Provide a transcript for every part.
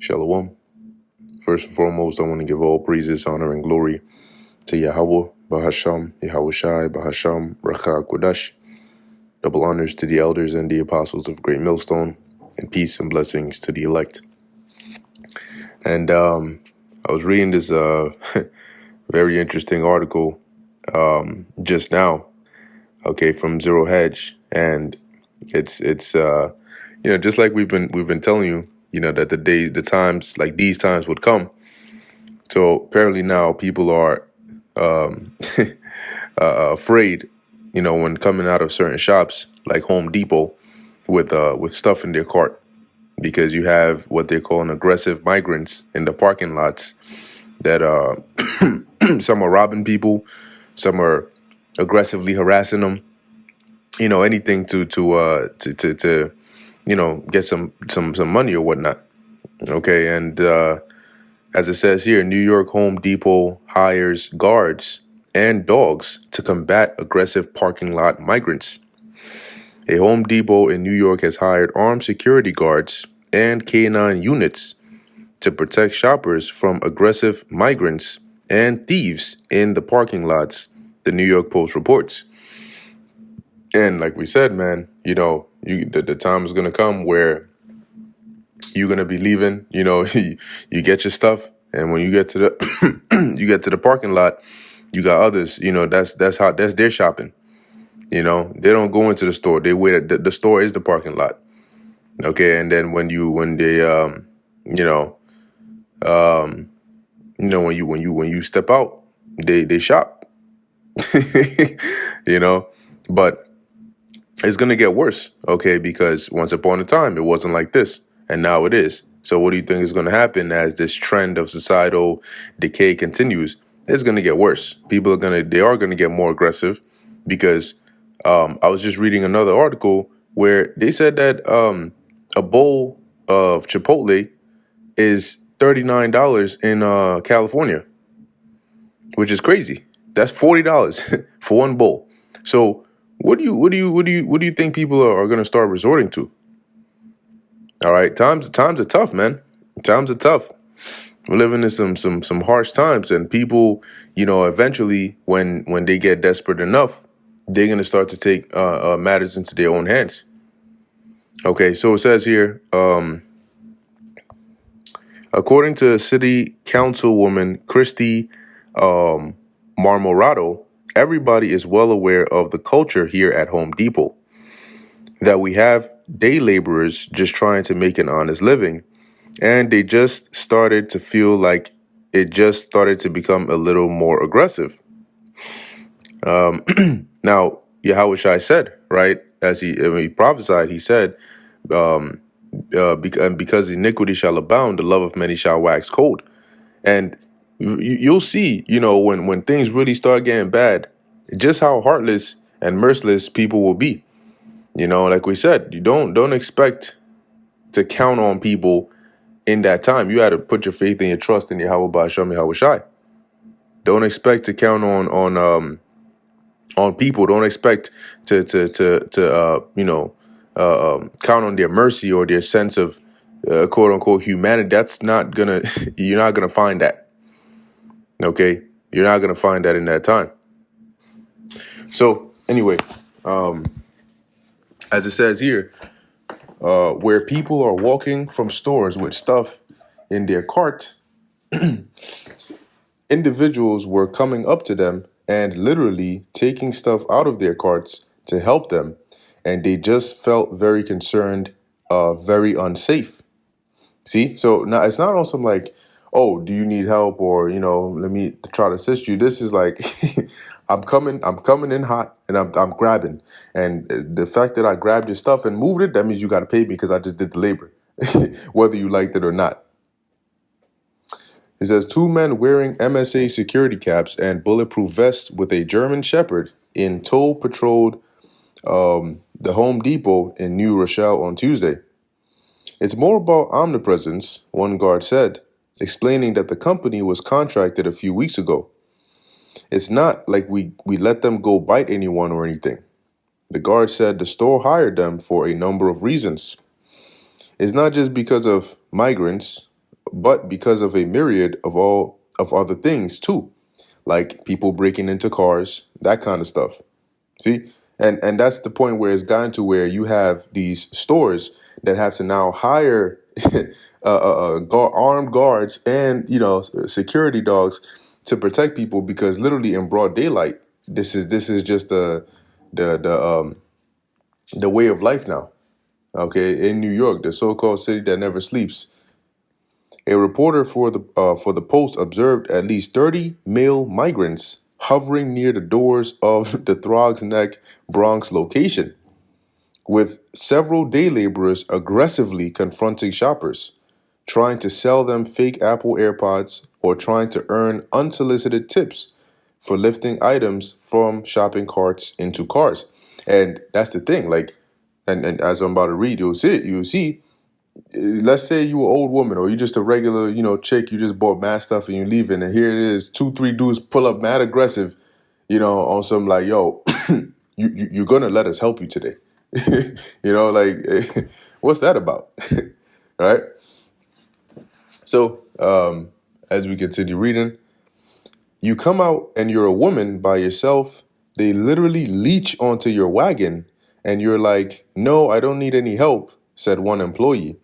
Shalom. First and foremost, I want to give all praises, honor, and glory to Yahweh, Bahasham, Yahweh Shai, Bahasham, Racha Kodash. Double honors to the elders and the apostles of Great Millstone, and peace and blessings to the elect. And I was reading this very interesting article just now, okay, from Zero Hedge, and it's just like we've been telling you, that the times like these times would come. So apparently now people are afraid, when coming out of certain shops like Home Depot with stuff in their cart, because you have what they call an aggressive migrants in the parking lots that some are robbing people, some are aggressively harassing them, anything to get some money or whatnot. Okay, and as it says here, New York Home Depot hires guards and dogs to combat aggressive parking lot migrants. A Home Depot in New York has hired armed security guards and canine units to protect shoppers from aggressive migrants and thieves in the parking lots, the New York Post reports. And like we said, man, the time is going to come where you're going to be leaving, you get your stuff, and when you get to the you get to the parking lot, you got others, that's their shopping. They don't go into the store. They wait at the store is the parking lot. Okay, and then when they when you step out, they shop. But it's gonna get worse, okay? Because once upon a time it wasn't like this, and now it is. So what do you think is gonna happen as this trend of societal decay continues? It's gonna get worse. People are gonna get more aggressive, because I was just reading another article where they said that a bowl of Chipotle is $39 in California, which is crazy. That's $40 for one bowl. So what do you think people are going to start resorting to? All right, times are tough, man. Times are tough. We're living in some harsh times, and people, eventually when they get desperate enough, they're going to start to take matters into their own hands. Okay, so it says here, according to City Councilwoman Christy Marmorato, everybody is well aware of the culture here at Home Depot, that we have day laborers just trying to make an honest living, and they just started to feel like it just started to become a little more aggressive. Now, Yahweh Shai said, right, as he prophesied, he said, because iniquity shall abound, the love of many shall wax cold. And you'll see, when things really start getting bad, just how heartless and merciless people will be. Like we said, you don't expect to count on people in that time. You had to put your faith and your trust in Yahweh Ba'asham Yahweh Shai. Don't expect to count on people. Don't expect to count on their mercy or their sense of quote unquote humanity. That's not gonna. You're not gonna find that. Okay, you're not gonna find that in that time. So anyway, as it says here, where people are walking from stores with stuff in their cart, individuals were coming up to them and literally taking stuff out of their carts to help them, and they just felt very concerned, very unsafe. See, so now it's not on some like, oh, do you need help, or let me try to assist you. This is like, I'm coming in hot, and I'm grabbing, and the fact that I grabbed your stuff and moved it, that means you got to pay me because I just did the labor, whether you liked it or not. It says 2 men wearing MSA security caps and bulletproof vests with a German Shepherd in tow patrolled the Home Depot in New Rochelle on Tuesday. It's more about omnipresence, one guard said, explaining that the company was contracted a few weeks ago. It's not like we let them go bite anyone or anything. The guard said the store hired them for a number of reasons. It's not just because of migrants, but because of a myriad of all of other things too, like people breaking into cars, that kind of stuff. See, and that's the point where it's gotten to where you have these stores that have to now hire armed guards and security dogs to protect people because literally in broad daylight, this is just the the way of life now. Okay, in New York, the so-called city that never sleeps. A reporter for the Post observed at least 30 male migrants hovering near the doors of the Throgs Neck, Bronx location, with several day laborers aggressively confronting shoppers, trying to sell them fake Apple AirPods or trying to earn unsolicited tips for lifting items from shopping carts into cars. And that's the thing, like, and as I'm about to read, you'll see let's say you an old woman or you just a regular, chick, you just bought mad stuff and you leaving, and here it is, two, three dudes pull up mad aggressive, on some like, yo, you're gonna let us help you today. Like what's that about? All right. So as we continue reading, you come out and you're a woman by yourself. They literally leech onto your wagon and you're like, no, I don't need any help, said one employee.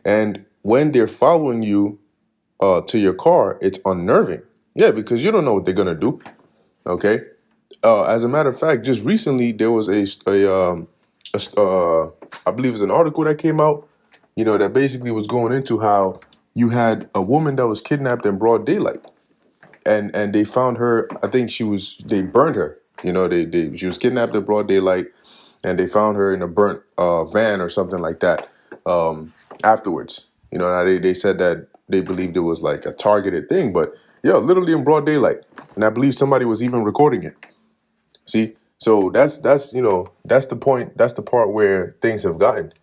And when they're following you to your car, it's unnerving. Yeah, because you don't know what they're gonna do. Okay. As a matter of fact, just recently there was I believe it's an article that came out, that basically was going into how you had a woman that was kidnapped in broad daylight, and they found her. I think they burned her. She was kidnapped in broad daylight, and they found her in a burnt van or something like that. Afterwards, now they said that they believed it was like a targeted thing, but yeah, literally in broad daylight, and I believe somebody was even recording it. See, so that's the point. That's the part where things have gotten.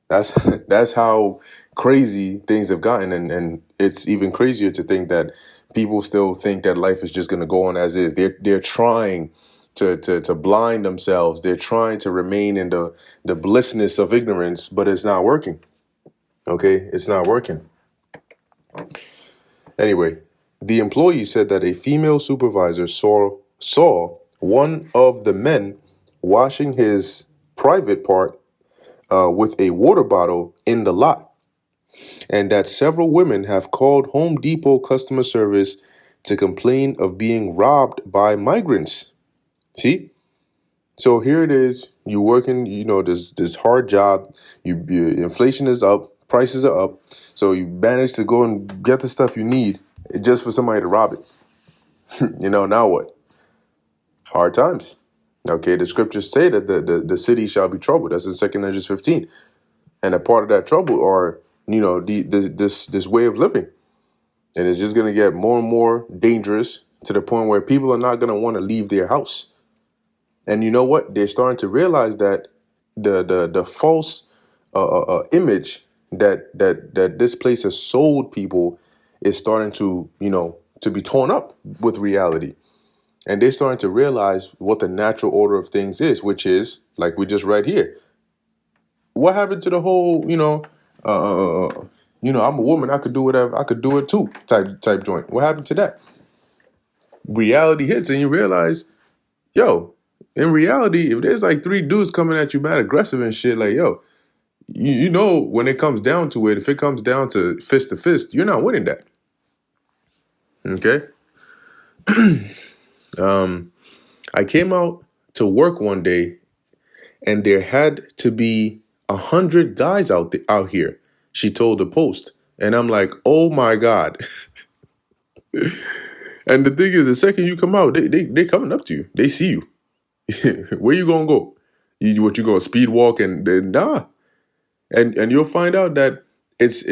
That's that's how crazy things have gotten, and it's even crazier to think that people still think that life is just going to go on as is. They're trying to blind themselves. They're trying to remain in the blissness of ignorance, but it's not working. Okay, it's not working. Anyway, the employee said that a female supervisor saw one of the men washing his private part with a water bottle in the lot, and that several women have called Home Depot customer service to complain of being robbed by migrants. See? So here it is. You working, this hard job. Your inflation is up, prices are up. So you manage to go and get the stuff you need just for somebody to rob it. Now what? Hard times. Okay, the scriptures say that the city shall be troubled. That's in 2 Ezra 15. And a part of that trouble are, this way of living. And it's just going to get more and more dangerous to the point where people are not going to want to leave their house. And you know what? They're starting to realize that the false image that this place has sold people is starting to to be torn up with reality, and they're starting to realize what the natural order of things is, which is like we just read here. What happened to the whole I'm a woman, I could do whatever, I could do it too type joint? What happened to that? Reality hits and you realize, yo, in reality, if there's like three dudes coming at you mad aggressive and shit, like, yo, when it comes down to it, if it comes down to fist, you're not winning that. Okay. I came out to work one day and there had to be 100 guys out here, she told the Post. And I'm like, oh my God. And the thing is, the second you come out, they coming up to you. They see you. Where you gonna go? You gonna speed walk and nah. And you'll find out that it's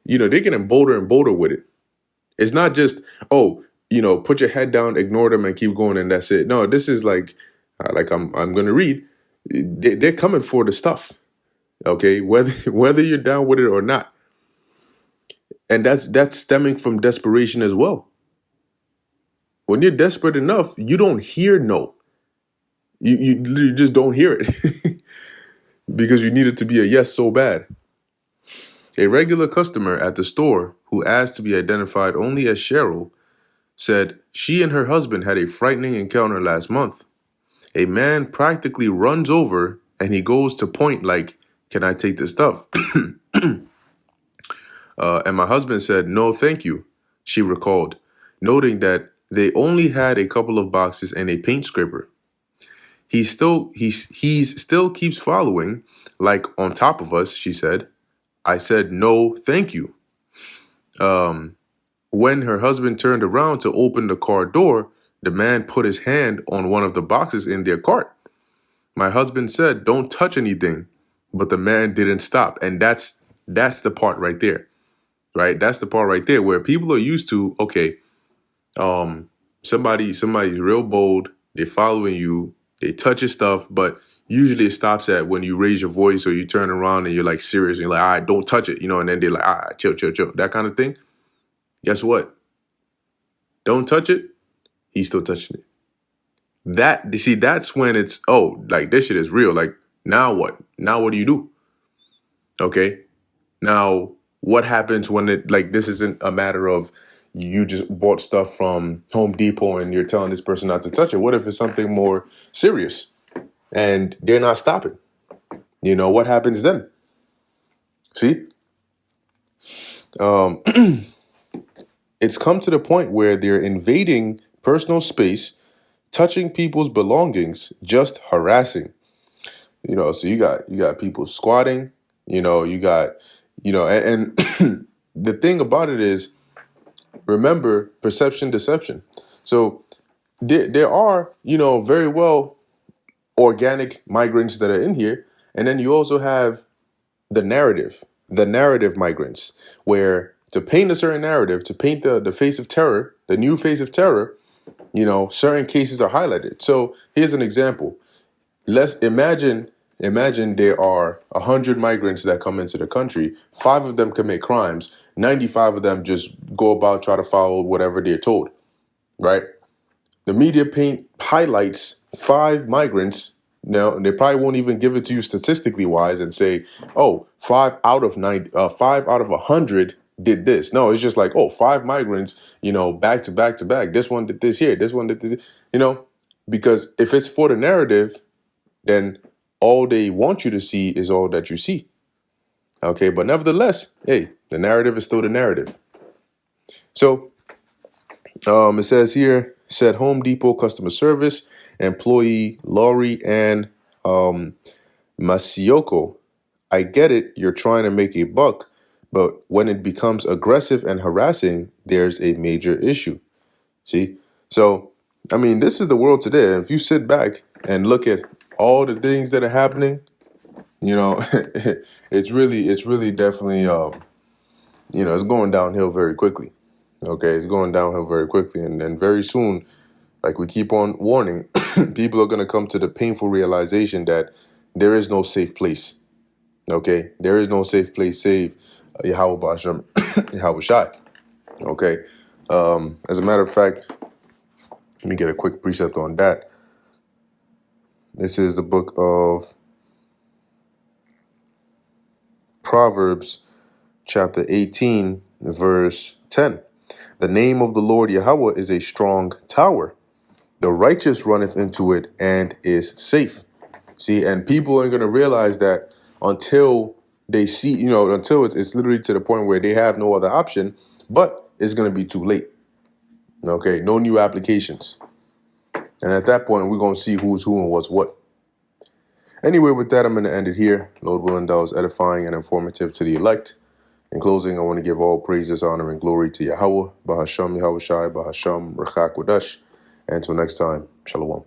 they're getting bolder and bolder with it. It's not just, oh, put your head down, ignore them and keep going and that's it. No, this is like I'm gonna read. They're coming for the stuff. Okay, whether you're down with it or not. And that's stemming from desperation as well. When you're desperate enough, you don't hear no. You just don't hear it because you need it to be a yes so bad. A regular customer at the store who asked to be identified only as Cheryl said she and her husband had a frightening encounter last month. A man practically runs over and he goes to point like, "Can I take this stuff?" And my husband said, "No, thank you," she recalled, noting that they only had a couple of boxes and a paint scraper. He's still keeps following, like on top of us, she said. I said, "No, thank you." When her husband turned around to open the car door, the man put his hand on one of the boxes in their cart. My husband said, "Don't touch anything," but the man didn't stop. And that's the part right there, right? That's the part right there where people are used to, okay, somebody's real bold, they're following you, they touch your stuff, but usually it stops at when you raise your voice or you turn around and you're like serious and you're like, "All right, don't touch it," and then they're like, "All right, chill, chill, chill," that kind of thing. Guess what? Don't touch it. He's still touching it. That, you see, that's when it's, oh, like this shit is real. Like, now what? Now what do you do? Okay. Now, what happens when it, like, this isn't a matter of you just bought stuff from Home Depot and you're telling this person not to touch it? What if it's something more serious and they're not stopping? What happens then? See? It's come to the point where they're invading personal space, touching people's belongings, just harassing. So you got people squatting, you got, and the thing about it is, remember, perception, deception. So there are, very well organic migrants that are in here. And then you also have the narrative migrants, where to paint a certain narrative, to paint the face of terror, the new face of terror, certain cases are highlighted. So here's an example. Let's imagine there are 100 migrants that come into the country. 5 of them commit crimes. 95 of them just go about try to follow whatever they're told, right? The media paint highlights 5 migrants. Now, and they probably won't even give it to you statistically wise and say, oh, 5 out of 100 did this. No, it's just like, oh, 5 migrants, back to back to back. This one did this here. This one did this, because if it's for the narrative, then all they want you to see is all that you see. Okay, but nevertheless, hey, the narrative is still the narrative. So it says here, said Home Depot customer service employee Laurie Ann Masioko, "I get it, you're trying to make a buck, but when it becomes aggressive and harassing, there's a major issue." See? So, I mean, this is the world today. If you sit back and look at all the things that are happening, it's really definitely, it's going downhill very quickly. Okay, it's going downhill very quickly. And then very soon, like we keep on warning, people are going to come to the painful realization that there is no safe place. Okay, there is no safe place save Yahweh Basham, Yahweh Shai. Okay, as a matter of fact, let me get a quick precept on that. This is the book of Proverbs, chapter 18, verse 10. "The name of the Lord Yahweh is a strong tower. The righteous runneth into it and is safe." See, and people are going to realize that until they see, until it's literally to the point where they have no other option, but it's going to be too late. Okay, no new applications. And at that point, we're going to see who's who and what's what. Anyway, with that, I'm going to end it here. Lord willing, that was edifying and informative to the elect. In closing, I want to give all praises, honor, and glory to Yahweh, Bahasham Yahweh Shai, Bahasham Rechak Wadash. And until next time, Shalom.